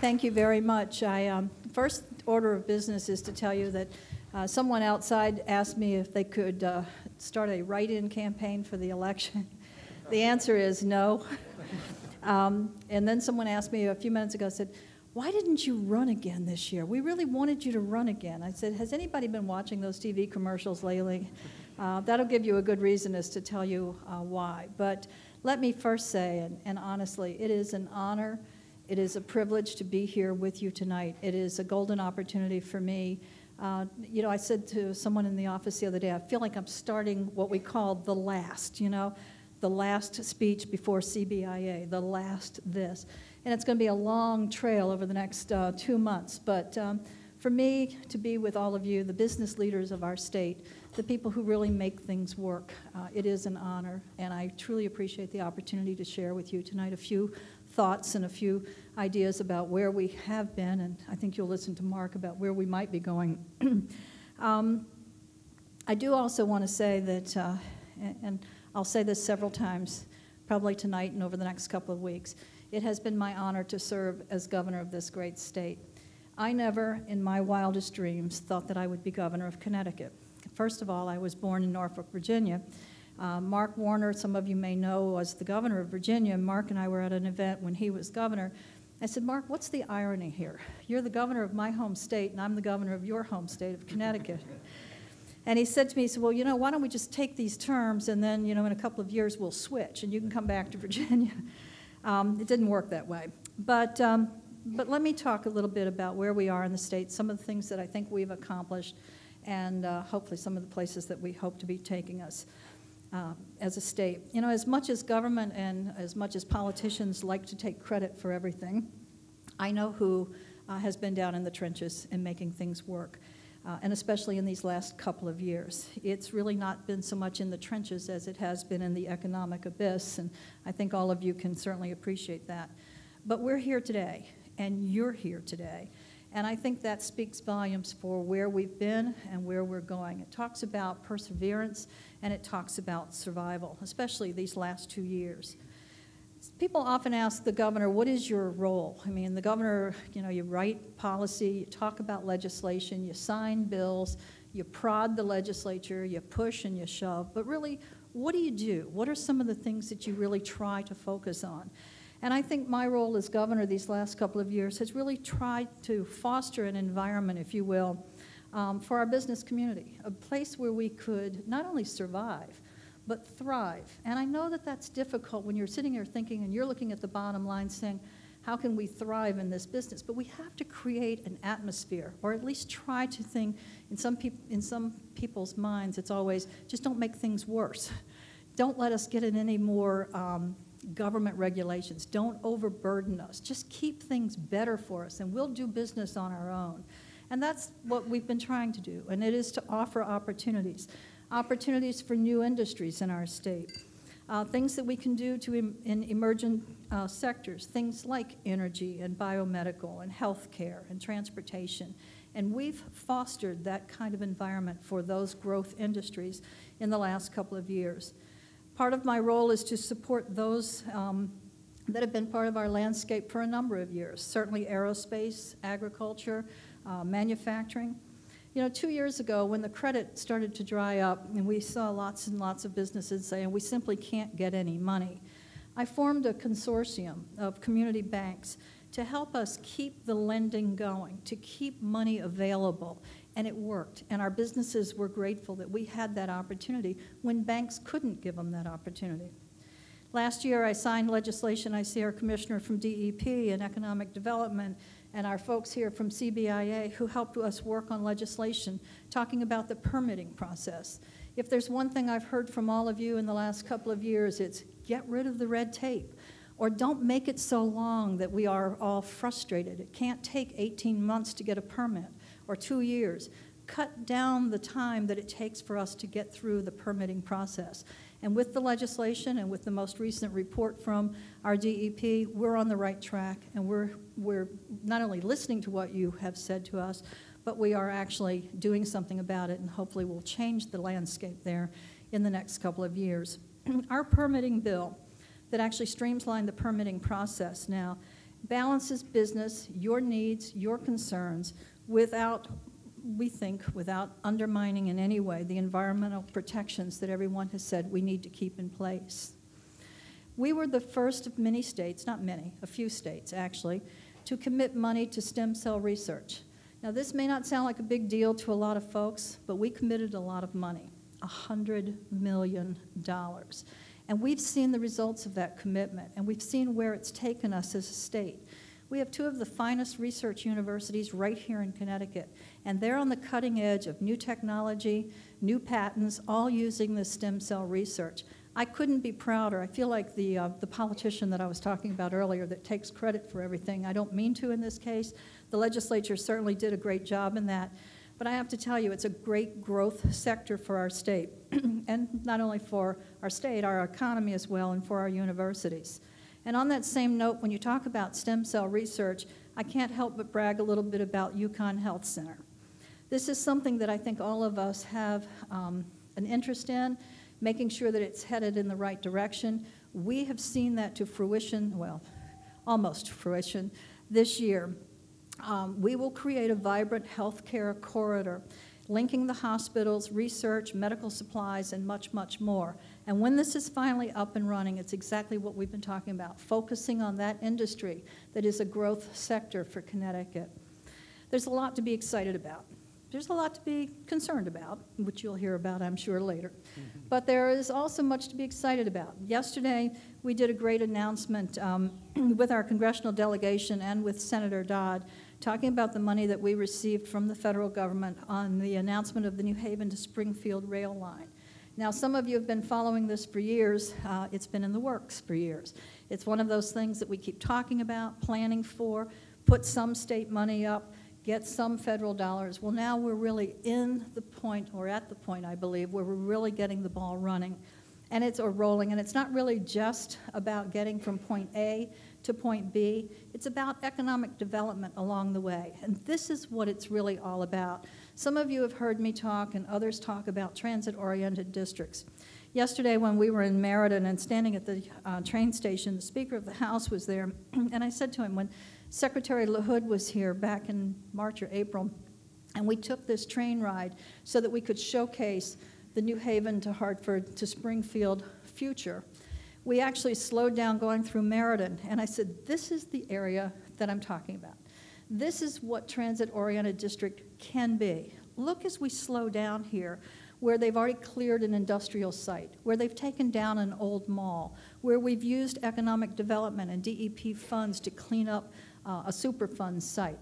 Thank you very much. First order of business is to tell you that someone outside asked me if they could start a write-in campaign for the election. The answer is no. And then someone asked me a few minutes ago, said, why didn't you run again this year? We really wanted you to run again. I said, has anybody been watching those TV commercials lately? That'll give you a good reason as to tell you why. But let me first say, and honestly, it is an honor, it is a privilege to be here with you tonight. It is a golden opportunity for me. You know, I said to someone in the office the other day, I feel like I'm starting what we call the last, the last speech before CBIA, the last this. And it's going to be a long trail over the next 2 months. But for me to be with all of you, the business leaders of our state, the people who really make things work, it is an honor. And I truly appreciate the opportunity to share with you tonight a few thoughts and a few ideas about where we have been. And I think you'll listen to Mark about where we might be going. I do also want to say that, and I'll say this several times, probably tonight and over the next couple of weeks, it has been my honor to serve as governor of this great state. I never, in my wildest dreams, thought that I would be governor of Connecticut. First of all, I was born in Norfolk, Virginia. Mark Warner, some of you may know, was the governor of Virginia. Mark and I were at an event when he was governor. I said, Mark, what's the irony here? You're the governor of my home state, and I'm the governor of your home state of Connecticut. And he said to me, he said, well, why don't we just take these terms, and then, in a couple of years we'll switch, and you can come back to Virginia. It didn't work that way. But let me talk a little bit about where we are in the state, some of the things that I think we've accomplished, and hopefully some of the places that we hope to be taking us as a state. As much as government and as much as politicians like to take credit for everything, I know who has been down in the trenches and making things work. And especially in these last couple of years. It's really not been so much in the trenches as it has been in the economic abyss, and I think all of you can certainly appreciate that. But we're here today, and you're here today, and I think that speaks volumes for where we've been and where we're going. It talks about perseverance, and it talks about survival, especially these last 2 years. People often ask the governor, what is your role? I mean, the governor, you write policy, you talk about legislation, you sign bills, you prod the legislature, you push and you shove, but really, what do you do? What are some of the things that you really try to focus on? And I think my role as governor these last couple of years has really tried to foster an environment, if you will, for our business community, a place where we could not only survive, but thrive. And I know that that's difficult when you're sitting here thinking and you're looking at the bottom line saying, how can we thrive in this business? But we have to create an atmosphere, or at least try to think, in some people's minds, it's always, just don't make things worse. Don't let us get in any more government regulations. Don't overburden us. Just keep things better for us, and we'll do business on our own. And that's what we've been trying to do, and it is to offer opportunities for new industries in our state, things that we can do in emergent sectors, things like energy and biomedical and healthcare and transportation. And we've fostered that kind of environment for those growth industries in the last couple of years. Part of my role is to support those that have been part of our landscape for a number of years, certainly aerospace, agriculture, manufacturing. 2 years ago, when the credit started to dry up and we saw lots and lots of businesses saying we simply can't get any money, I formed a consortium of community banks to help us keep the lending going, to keep money available, and it worked. And our businesses were grateful that we had that opportunity when banks couldn't give them that opportunity. Last year, I signed legislation. I see our commissioner from DEP and Economic Development and our folks here from CBIA who helped us work on legislation talking about the permitting process. If there's one thing I've heard from all of you in the last couple of years, it's get rid of the red tape, or don't make it so long that we are all frustrated. It can't take 18 months to get a permit, or 2 years. Cut down the time that it takes for us to get through the permitting process. And with the legislation and with the most recent report from our DEP, we're on the right track, and we're not only listening to what you have said to us, but we are actually doing something about it, and hopefully we'll change the landscape there in the next couple of years. Our permitting bill that actually streamlined the permitting process now balances business, your needs, your concerns, without, we think, without undermining in any way the environmental protections that everyone has said we need to keep in place. We were the first of many states, not many, a few states actually, to commit money to stem cell research. Now, this may not sound like a big deal to a lot of folks, but we committed a lot of money, $100 million. And we've seen the results of that commitment, and we've seen where it's taken us as a state. We have two of the finest research universities right here in Connecticut, and they're on the cutting edge of new technology, new patents, all using this stem cell research. I couldn't be prouder. I feel like the politician that I was talking about earlier that takes credit for everything. I don't mean to in this case. The legislature certainly did a great job in that. But I have to tell you, it's a great growth sector for our state, and not only for our state, our economy as well, and for our universities. And on that same note, when you talk about stem cell research, I can't help but brag a little bit about UConn Health Center. This is something that I think all of us have an interest in, making sure that it's headed in the right direction. We have seen that to fruition, well, almost fruition, this year. We will create a vibrant healthcare corridor, linking the hospitals, research, medical supplies, and much, much more. And when this is finally up and running, it's exactly what we've been talking about, focusing on that industry that is a growth sector for Connecticut. There's a lot to be excited about. There's a lot to be concerned about, which you'll hear about, I'm sure, later. But there is also much to be excited about. Yesterday, we did a great announcement with our congressional delegation and with Senator Dodd, talking about the money that we received from the federal government on the announcement of the New Haven to Springfield rail line. Now, some of you have been following this for years. It's been in the works for years. It's one of those things that we keep talking about, planning for, put some state money up, get some federal dollars. Well, now we're really in the point, or at the point, I believe, where we're really getting the ball running, or rolling, and it's not really just about getting from point A to point B. It's about economic development along the way, and this is what it's really all about. Some of you have heard me talk, and others talk about transit-oriented districts. Yesterday, when we were in Meriden and standing at the train station, the Speaker of the House was there, and I said to him, when Secretary LaHood was here back in March or April, and we took this train ride so that we could showcase the New Haven to Hartford to Springfield future. We actually slowed down going through Meriden, and I said, this is the area that I'm talking about. This is what transit-oriented district can be. Look as we slow down here, where they've already cleared an industrial site, where they've taken down an old mall, where we've used economic development and DEP funds to clean up a Superfund site.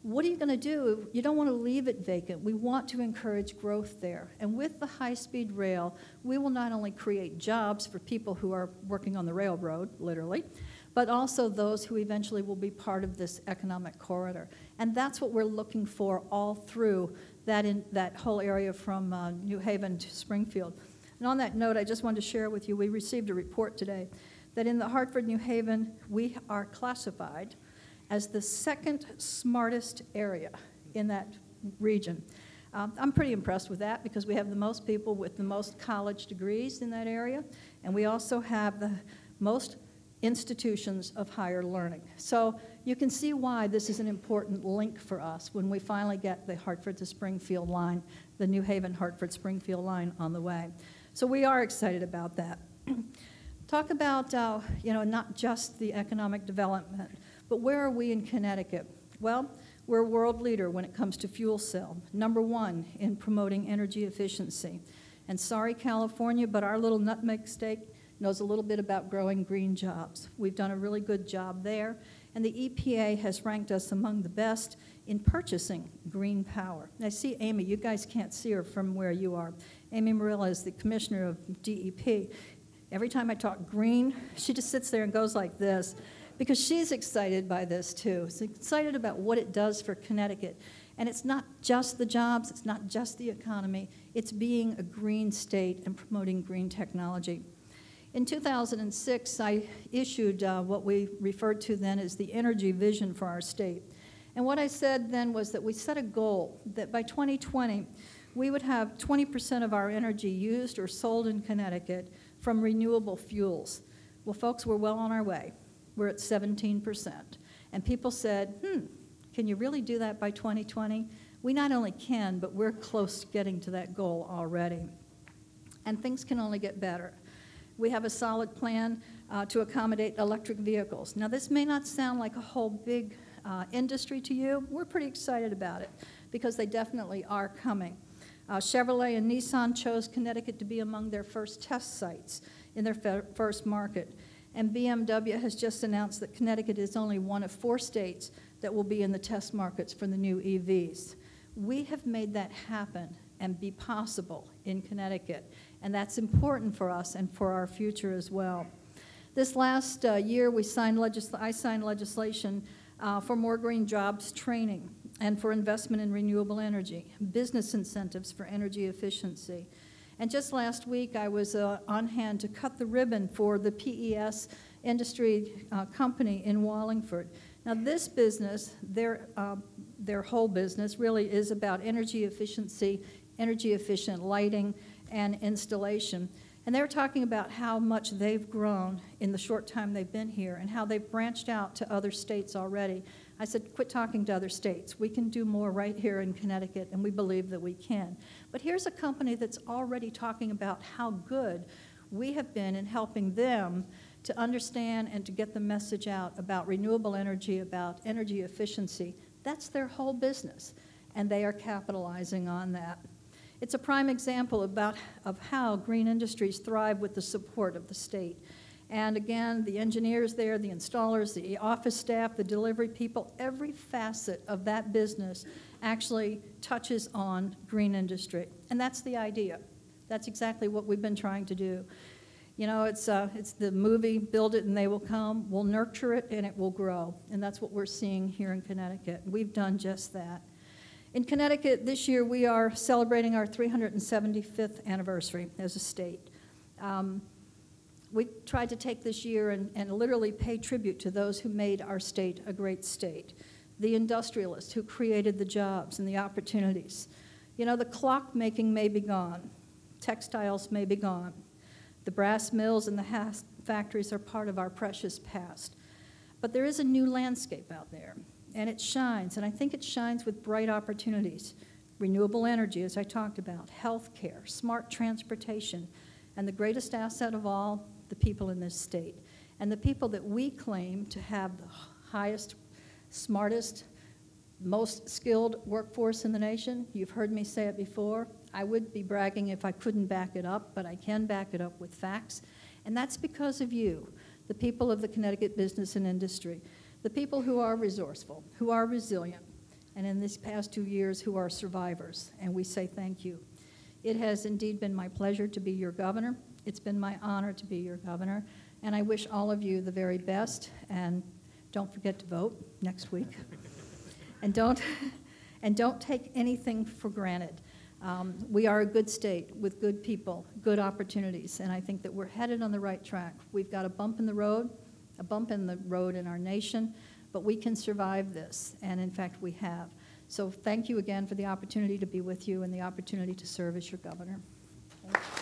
What are you going to do? You don't want to leave it vacant. We want to encourage growth there. And with the high-speed rail, we will not only create jobs for people who are working on the railroad, literally, but also those who eventually will be part of this economic corridor. And that's what we're looking for all through that whole area from New Haven to Springfield. And on that note, I just wanted to share with you, we received a report today that in the Hartford, New Haven, we are classified as the second smartest area in that region. I'm pretty impressed with that because we have the most people with the most college degrees in that area, and we also have the most institutions of higher learning. So you can see why this is an important link for us when we finally get the Hartford to Springfield line, the New Haven Hartford Springfield line on the way. So we are excited about that. Talk about, not just the economic development, but where are we in Connecticut? Well, we're a world leader when it comes to fuel cell, #1 in promoting energy efficiency. And sorry, California, but our little nutmeg state knows a little bit about growing green jobs. We've done a really good job there, and the EPA has ranked us among the best in purchasing green power. And I see Amy, you guys can't see her from where you are. Amy Marilla is the commissioner of DEP. Every time I talk green, she just sits there and goes like this, because she's excited by this too. She's excited about what it does for Connecticut. And it's not just the jobs, it's not just the economy, it's being a green state and promoting green technology. In 2006, I issued what we referred to then as the energy vision for our state. And what I said then was that we set a goal that by 2020, we would have 20% of our energy used or sold in Connecticut from renewable fuels. Well, folks, we're well on our way. We're at 17%. And people said, can you really do that by 2020? We not only can, but we're close to getting to that goal already. And things can only get better. We have a solid plan to accommodate electric vehicles. Now, this may not sound like a whole big industry to you. We're pretty excited about it because they definitely are coming. Chevrolet and Nissan chose Connecticut to be among their first test sites in their first market. And BMW has just announced that Connecticut is only one of 4 states that will be in the test markets for the new EVs. We have made that happen and be possible in Connecticut, and that's important for us and for our future as well. This last year, I signed legislation for more green jobs training and for investment in renewable energy, business incentives for energy efficiency. And just last week, I was on hand to cut the ribbon for the PES industry company in Wallingford. Now, this business, their whole business really is about energy efficiency, energy efficient lighting and installation. And they were talking about how much they've grown in the short time they've been here and how they've branched out to other states already. I said, quit talking to other states. We can do more right here in Connecticut, and we believe that we can. But here's a company that's already talking about how good we have been in helping them to understand and to get the message out about renewable energy, about energy efficiency. That's their whole business, and they are capitalizing on that. It's a prime example of how green industries thrive with the support of the state. And again, the engineers there, the installers, the office staff, the delivery people, every facet of that business actually touches on green industry. And that's the idea. That's exactly what we've been trying to do. You know, it's the movie, Build It and They Will Come. We'll nurture it and it will grow. And that's what we're seeing here in Connecticut. We've done just that. In Connecticut this year, we are celebrating our 375th anniversary as a state. We tried to take this year and literally pay tribute to those who made our state a great state, the industrialists who created the jobs and the opportunities. You know, the clock making may be gone. Textiles may be gone. The brass mills and the factories are part of our precious past. But there is a new landscape out there, and it shines, and I think it shines with bright opportunities. Renewable energy, as I talked about, healthcare, smart transportation, and the greatest asset of all, the people in this state. And the people that we claim to have the highest, smartest, most skilled workforce in the nation. You've heard me say it before. I would be bragging if I couldn't back it up, but I can back it up with facts. And that's because of you, the people of the Connecticut business and industry, the people who are resourceful, who are resilient, and in these past 2 years who are survivors. And we say thank you. It has indeed been my pleasure to be your governor. It's been my honor to be your governor. And I wish all of you the very best. And don't forget to vote next week. And don't take anything for granted. We are a good state with good people, good opportunities, and I think that we're headed on the right track. We've got a bump in the road in our nation, but we can survive this, and in fact we have. So thank you again for the opportunity to be with you and the opportunity to serve as your governor. Thank you.